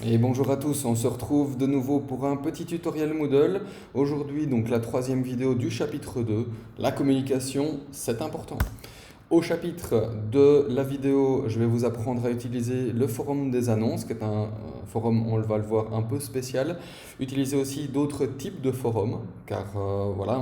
Et bonjour à tous, on se retrouve de nouveau pour un petit tutoriel Moodle. Aujourd'hui, donc la troisième vidéo du chapitre 2, la communication, c'est important. Au chapitre de la vidéo, je vais vous apprendre à utiliser le forum des annonces, qui est un forum, on va le voir, un peu spécial. Utiliser aussi d'autres types de forums, car voilà,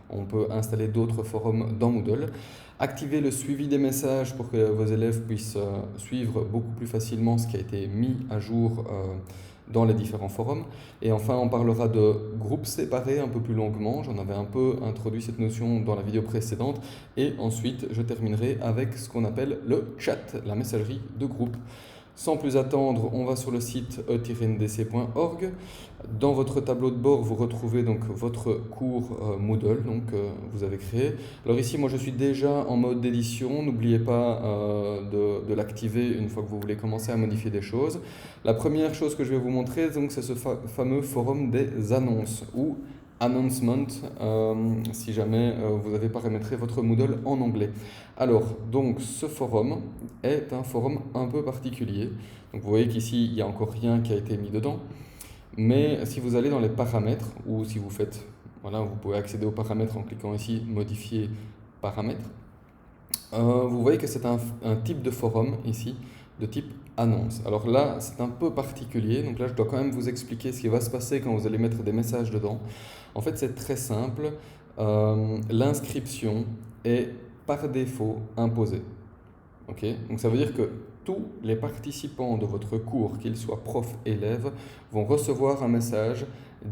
on peut installer d'autres forums dans Moodle. Activer le suivi des messages pour que vos élèves puissent suivre beaucoup plus facilement ce qui a été mis à jour dans les différents forums. Et enfin, on parlera de groupes séparés un peu plus longuement. J'en avais un peu introduit cette notion dans la vidéo précédente. Et ensuite, je terminerai avec ce qu'on appelle le chat, la messagerie de groupe. Sans plus attendre, on va sur le site e-ndc.org. Dans votre tableau de bord, vous retrouvez donc votre cours Moodle, vous avez créé. Alors ici, moi, je suis déjà en mode d'édition. N'oubliez pas de l'activer une fois que vous voulez commencer à modifier des choses. La première chose que je vais vous montrer, donc, c'est ce fameux forum des annonces ou announcement, si jamais vous avez paramétré votre Moodle en anglais. Alors, donc, ce forum est un forum un peu particulier. Donc, vous voyez qu'ici, il n'y a encore rien qui a été mis dedans. Mais si vous allez dans les paramètres, ou si vous faites, voilà, vous pouvez accéder aux paramètres en cliquant ici, modifier paramètres. Vous voyez que c'est un type de forum ici, de type annonce. Alors là, c'est un peu particulier. Donc là, je dois quand même vous expliquer ce qui va se passer quand vous allez mettre des messages dedans. En fait, c'est très simple. L'inscription est par défaut imposée. Ok. Donc ça veut dire que tous les participants de votre cours, qu'ils soient profs, élèves, vont recevoir un message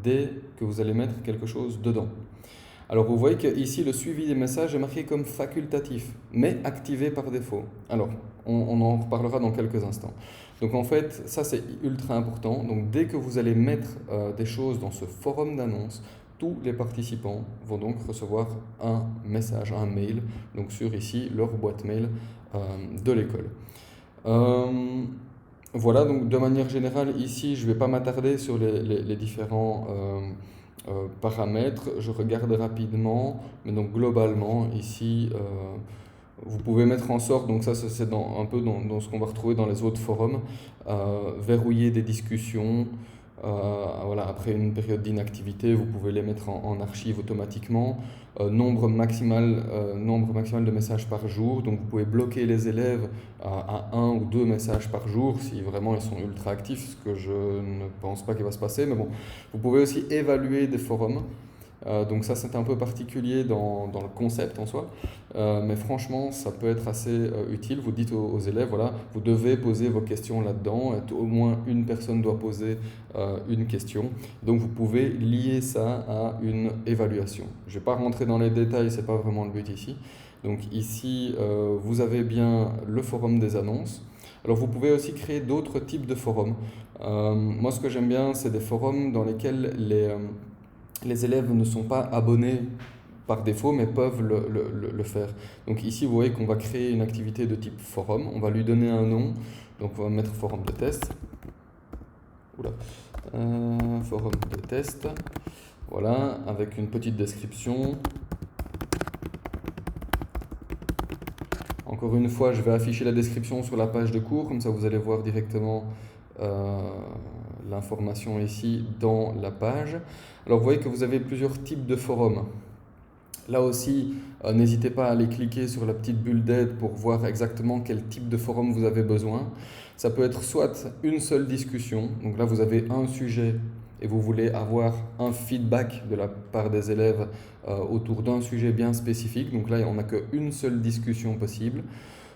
dès que vous allez mettre quelque chose dedans. Alors vous voyez qu'ici le suivi des messages est marqué comme facultatif, mais activé par défaut. Alors on en reparlera dans quelques instants. Donc en fait ça c'est ultra important. Donc dès que vous allez mettre des choses dans ce forum d'annonce, tous les participants vont donc recevoir un message, un mail, donc sur ici leur boîte mail de l'école. Voilà, donc de manière générale, ici, je ne vais pas m'attarder sur les différents paramètres. Je regarde rapidement, mais donc globalement, ici, vous pouvez mettre en sorte, donc ça c'est un peu dans ce qu'on va retrouver dans les autres forums, verrouiller des discussions. Voilà, après une période d'inactivité, vous pouvez les mettre en archive automatiquement. Nombre maximal de messages par jour. Donc vous pouvez bloquer les élèves à un ou deux messages par jour si vraiment ils sont ultra actifs, ce que je ne pense pas qu'il va se passer. Mais bon, vous pouvez aussi évaluer des forums. Donc ça c'est un peu particulier dans le concept en soi, mais franchement ça peut être assez utile. Vous dites aux élèves, voilà, vous devez poser vos questions là-dedans, au moins une personne doit poser une question, donc vous pouvez lier ça à une évaluation. Je ne vais pas rentrer dans les détails, ce n'est pas vraiment le but ici. Donc ici vous avez bien le forum des annonces. Alors vous pouvez aussi créer d'autres types de forums. Moi ce que j'aime bien c'est des forums dans lesquels les élèves ne sont pas abonnés par défaut, mais peuvent le faire. Donc ici, vous voyez qu'on va créer une activité de type forum. On va lui donner un nom. Donc on va mettre forum de test. Oula. Forum de test. Voilà, avec une petite description. Encore une fois, je vais afficher la description sur la page de cours, comme ça vous allez voir directement l'information ici dans la page. Alors vous voyez que vous avez plusieurs types de forums. Là aussi, n'hésitez pas à aller cliquer sur la petite bulle d'aide pour voir exactement quel type de forum vous avez besoin. Ça peut être soit une seule discussion, donc là vous avez un sujet et vous voulez avoir un feedback de la part des élèves autour d'un sujet bien spécifique, donc là on n'a qu'une seule discussion possible.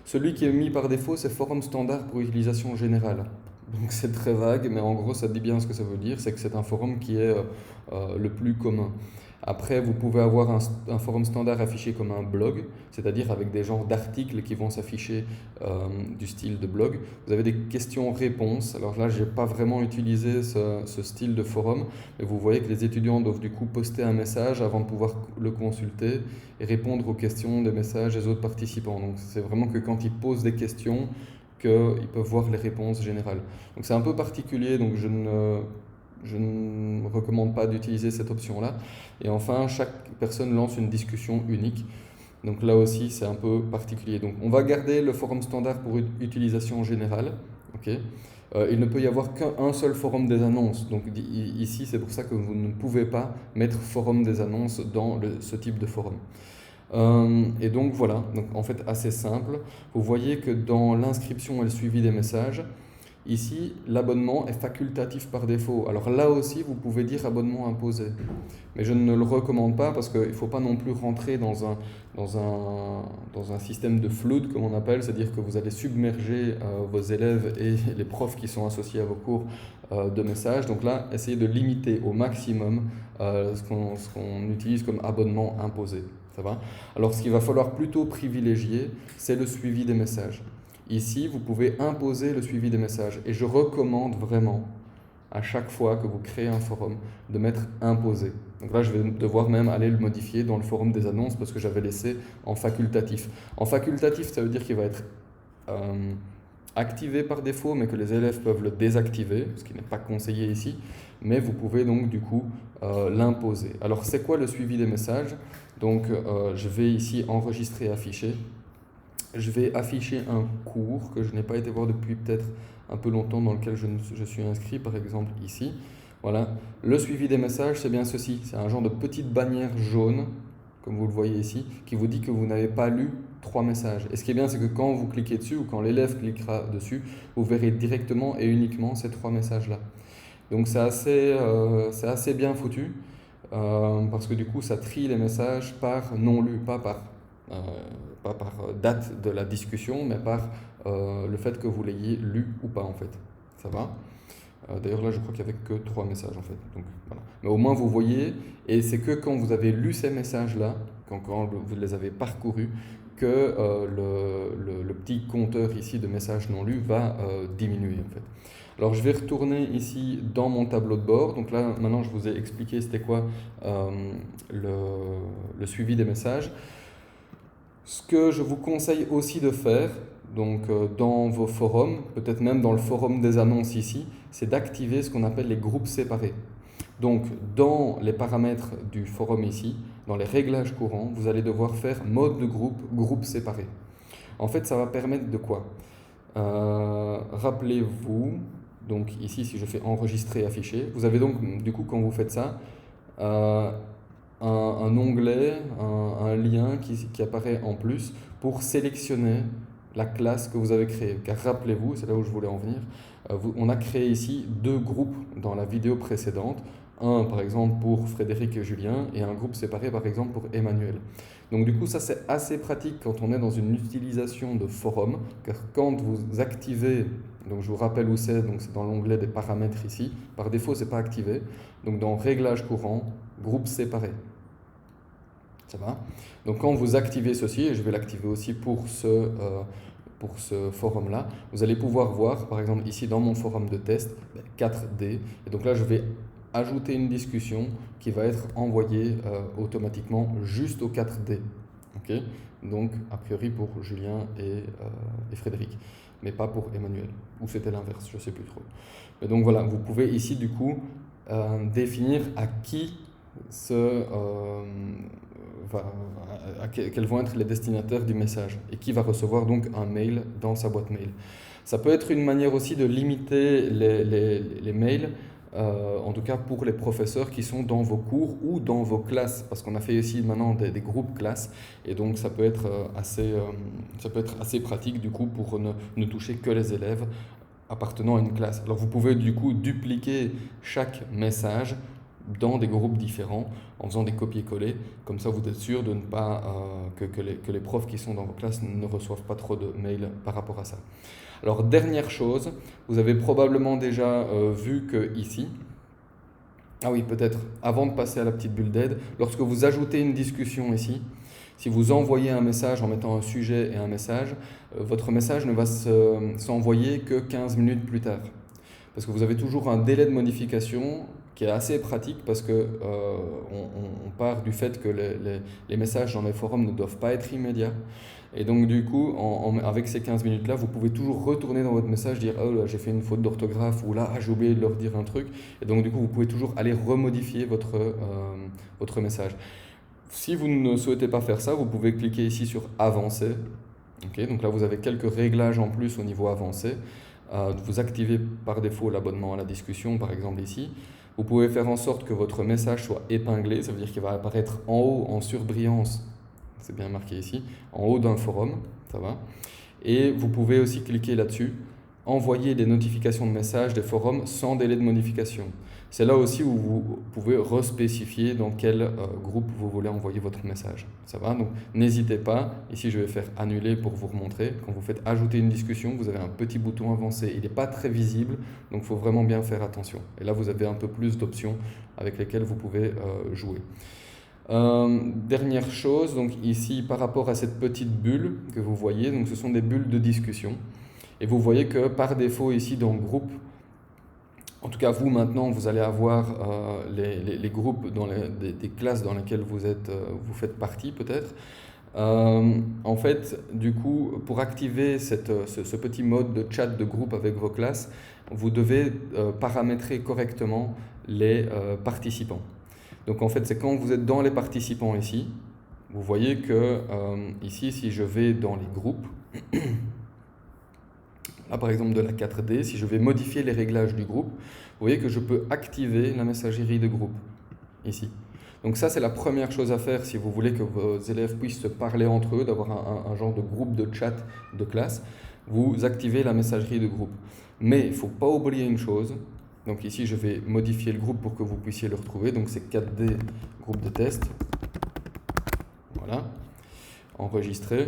Celui qui est mis par défaut, c'est forum standard pour utilisation générale. Donc c'est très vague, mais en gros ça dit bien ce que ça veut dire, c'est que c'est un forum qui est le plus commun. Après, vous pouvez avoir un forum standard affiché comme un blog, c'est-à-dire avec des genres d'articles qui vont s'afficher du style de blog. Vous avez des questions-réponses. Alors là, je n'ai pas vraiment utilisé ce style de forum, mais vous voyez que les étudiants doivent du coup poster un message avant de pouvoir le consulter et répondre aux questions des messages des autres participants. Donc c'est vraiment que quand ils posent des questions, qu'ils peuvent voir les réponses générales. Donc c'est un peu particulier, donc je ne recommande pas d'utiliser cette option-là. Et enfin, chaque personne lance une discussion unique. Donc là aussi, c'est un peu particulier. Donc on va garder le forum standard pour utilisation générale. Ok. Il ne peut y avoir qu'un seul forum des annonces. Donc ici, c'est pour ça que vous ne pouvez pas mettre forum des annonces dans ce type de forum. Et donc voilà, donc en fait assez simple. Vous voyez que dans l'inscription et le suivi des messages, ici l'abonnement est facultatif par défaut. Alors là aussi vous pouvez dire abonnement imposé, mais je ne le recommande pas parce qu'il ne faut pas non plus rentrer dans un système de flood comme on appelle, c'est-à-dire que vous allez submerger vos élèves et les profs qui sont associés à vos cours de messages. Donc là, essayez de limiter au maximum ce qu'on utilise comme abonnement imposé. Ça va? Alors ce qu'il va falloir plutôt privilégier, c'est le suivi des messages. Ici, vous pouvez imposer le suivi des messages. Et je recommande vraiment, à chaque fois que vous créez un forum, de mettre imposé. Donc là, je vais devoir même aller le modifier dans le forum des annonces parce que j'avais laissé en facultatif. En facultatif, ça veut dire qu'il va être activé par défaut, mais que les élèves peuvent le désactiver, ce qui n'est pas conseillé ici. Mais vous pouvez donc du coup l'imposer. Alors, c'est quoi le suivi des messages? Donc, je vais ici enregistrer et afficher. Je vais afficher un cours que je n'ai pas été voir depuis peut-être un peu longtemps, dans lequel je suis inscrit, par exemple ici. Voilà. Le suivi des messages, c'est bien ceci. C'est un genre de petite bannière jaune, comme vous le voyez ici, qui vous dit que vous n'avez pas lu 3 messages. Et ce qui est bien, c'est que quand vous cliquez dessus, ou quand l'élève cliquera dessus, vous verrez directement et uniquement ces 3 messages-là. Donc c'est assez bien foutu, parce que du coup, ça trie les messages par non lu, pas par date de la discussion, mais par le fait que vous l'ayez lu ou pas en fait. Ça va? D'ailleurs là je crois qu'il n'y avait que 3 messages en fait. Donc, voilà. Mais au moins vous voyez, et c'est que quand vous avez lu ces messages-là, quand vous les avez parcourus, que le petit compteur ici de messages non lus va diminuer en fait. Alors je vais retourner ici dans mon tableau de bord. Donc là maintenant je vous ai expliqué c'était quoi le suivi des messages. Ce que je vous conseille aussi de faire, donc dans vos forums, peut-être même dans le forum des annonces ici, c'est d'activer ce qu'on appelle les groupes séparés. Donc dans les paramètres du forum ici, dans les réglages courants, vous allez devoir faire mode de groupe séparé. En fait, ça va permettre de quoi? Rappelez-vous, donc ici si je fais enregistrer, afficher, vous avez donc du coup quand vous faites ça, un onglet, un lien qui apparaît en plus pour sélectionner la classe que vous avez créée. Car rappelez-vous, c'est là où je voulais en venir, on a créé ici 2 groupes dans la vidéo précédente. Un par exemple pour Frédéric et Julien et un groupe séparé par exemple pour Emmanuel. Donc du coup ça c'est assez pratique quand on est dans une utilisation de forum, car quand vous activez, donc je vous rappelle où c'est, donc c'est dans l'onglet des paramètres ici, par défaut c'est pas activé, donc dans réglages courants, groupe séparé. Ça va? Donc quand vous activez ceci, et je vais l'activer aussi pour ce forum-là, vous allez pouvoir voir, par exemple ici dans mon forum de test, 4D, et donc là je vais ajouter une discussion qui va être envoyée automatiquement juste au 4D. Okay? Donc a priori pour Julien et Frédéric, mais pas pour Emmanuel, ou c'était l'inverse, je ne sais plus trop. Mais donc voilà, vous pouvez ici du coup définir à qui quels vont être les destinataires du message et qui va recevoir donc un mail dans sa boîte mail. Ça peut être une manière aussi de limiter les mails, en tout cas pour les professeurs qui sont dans vos cours ou dans vos classes, parce qu'on a fait ici maintenant des groupes classes, et donc ça peut être assez pratique du coup pour ne toucher que les élèves appartenant à une classe. Alors vous pouvez du coup dupliquer chaque message dans des groupes différents en faisant des copier-coller, comme ça vous êtes sûr de ne pas que les profs qui sont dans vos classes ne reçoivent pas trop de mails par rapport à ça. Alors dernière chose, vous avez probablement déjà vu que ici, ah oui peut-être avant de passer à la petite bulle d'aide, lorsque vous ajoutez une discussion ici, si vous envoyez un message en mettant un sujet et un message, votre message ne va s'envoyer que 15 minutes plus tard. Parce que vous avez toujours un délai de modification qui est assez pratique parce que on part du fait que les messages dans les forums ne doivent pas être immédiats. Et donc du coup, avec ces 15 minutes-là, vous pouvez toujours retourner dans votre message, dire « Oh là, j'ai fait une faute d'orthographe » ou « Là, j'ai oublié de leur dire un truc ». Et donc du coup, vous pouvez toujours aller remodifier votre message. Si vous ne souhaitez pas faire ça, vous pouvez cliquer ici sur « Avancer ». Okay, donc là, vous avez quelques réglages en plus au niveau avancé. vous activez par défaut l'abonnement à la discussion, par exemple ici. Vous pouvez faire en sorte que votre message soit épinglé, ça veut dire qu'il va apparaître en haut en surbrillance, c'est bien marqué ici, en haut d'un forum, ça va. Et vous pouvez aussi cliquer là-dessus, envoyer des notifications de messages des forums sans délai de modification. C'est là aussi où vous pouvez respécifier dans quel groupe vous voulez envoyer votre message. Ça va? Donc n'hésitez pas, ici je vais faire annuler pour vous remontrer. Quand vous faites ajouter une discussion, vous avez un petit bouton avancé. Il n'est pas très visible, donc il faut vraiment bien faire attention. Et là vous avez un peu plus d'options avec lesquelles vous pouvez jouer. Dernière chose, donc ici par rapport à cette petite bulle que vous voyez, donc ce sont des bulles de discussion. Et vous voyez que par défaut ici dans le groupe, en tout cas vous maintenant vous allez avoir les groupes dans des classes dans lesquelles vous faites partie peut-être. En fait, du coup, pour activer ce petit mode de chat de groupe avec vos classes, vous devez paramétrer correctement les participants. Donc en fait, c'est quand vous êtes dans les participants ici, vous voyez que ici, si je vais dans les groupes, là par exemple de la 4D, si je vais modifier les réglages du groupe, vous voyez que je peux activer la messagerie de groupe, ici. Donc ça c'est la première chose à faire si vous voulez que vos élèves puissent se parler entre eux, d'avoir un genre de groupe de chat de classe, vous activez la messagerie de groupe. Mais il ne faut pas oublier une chose, donc ici je vais modifier le groupe pour que vous puissiez le retrouver, donc c'est 4D groupe de test, voilà, enregistré.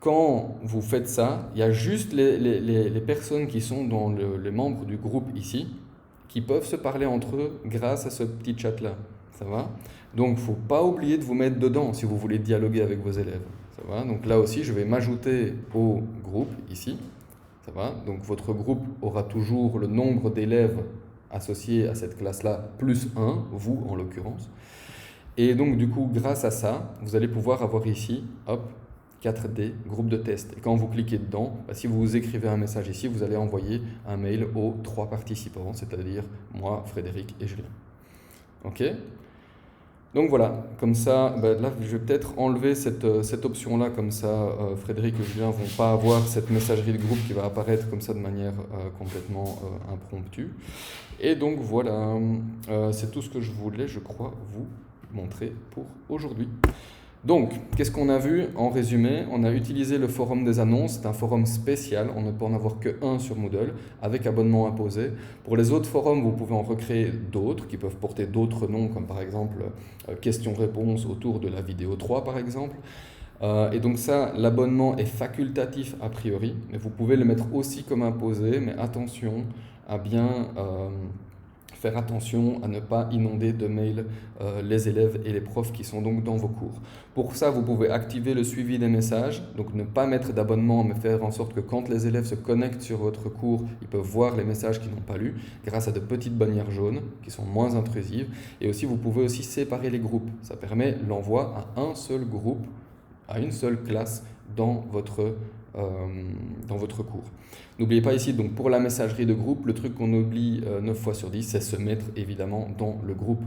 Quand vous faites ça, il y a juste les personnes qui sont dans les membres du groupe ici qui peuvent se parler entre eux grâce à ce petit chat-là. Ça va? Donc, il ne faut pas oublier de vous mettre dedans si vous voulez dialoguer avec vos élèves. Ça va? Donc là aussi, je vais m'ajouter au groupe ici. Ça va? Donc, votre groupe aura toujours le nombre d'élèves associés à cette classe-là, plus 1, vous en l'occurrence. Et donc, du coup, grâce à ça, vous allez pouvoir avoir ici, hop, 4D, groupe de test. Et quand vous cliquez dedans, si vous écrivez un message ici, vous allez envoyer un mail aux 3 participants, c'est-à-dire moi, Frédéric et Julien. Ok? Donc voilà, comme ça, là je vais peut-être enlever cette option-là, comme ça Frédéric et Julien ne vont pas avoir cette messagerie de groupe qui va apparaître comme ça de manière complètement impromptue. Et donc voilà, c'est tout ce que je voulais, je crois, vous montrer pour aujourd'hui. Donc, qu'est-ce qu'on a vu en résumé? On a utilisé le forum des annonces, c'est un forum spécial, on ne peut en avoir que un sur Moodle, avec abonnement imposé. Pour les autres forums, vous pouvez en recréer d'autres, qui peuvent porter d'autres noms, comme par exemple questions-réponses autour de la vidéo 3 par exemple. Et donc ça, l'abonnement est facultatif a priori, mais vous pouvez le mettre aussi comme imposé, mais attention à bien faire attention à ne pas inonder de mails les élèves et les profs qui sont donc dans vos cours. Pour ça, vous pouvez activer le suivi des messages, donc ne pas mettre d'abonnement, mais faire en sorte que quand les élèves se connectent sur votre cours, ils peuvent voir les messages qu'ils n'ont pas lus grâce à de petites bannières jaunes qui sont moins intrusives. Et aussi, vous pouvez aussi séparer les groupes. Ça permet l'envoi à un seul groupe, à une seule classe dans votre cours. N'oubliez pas ici, donc pour la messagerie de groupe, le truc qu'on oublie 9 fois sur 10, c'est se mettre évidemment dans le groupe.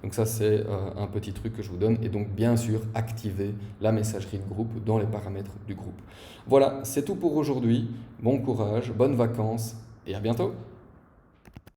Donc ça, c'est un petit truc que je vous donne. Et donc, bien sûr, activer la messagerie de groupe dans les paramètres du groupe. Voilà, c'est tout pour aujourd'hui. Bon courage, bonnes vacances et à bientôt.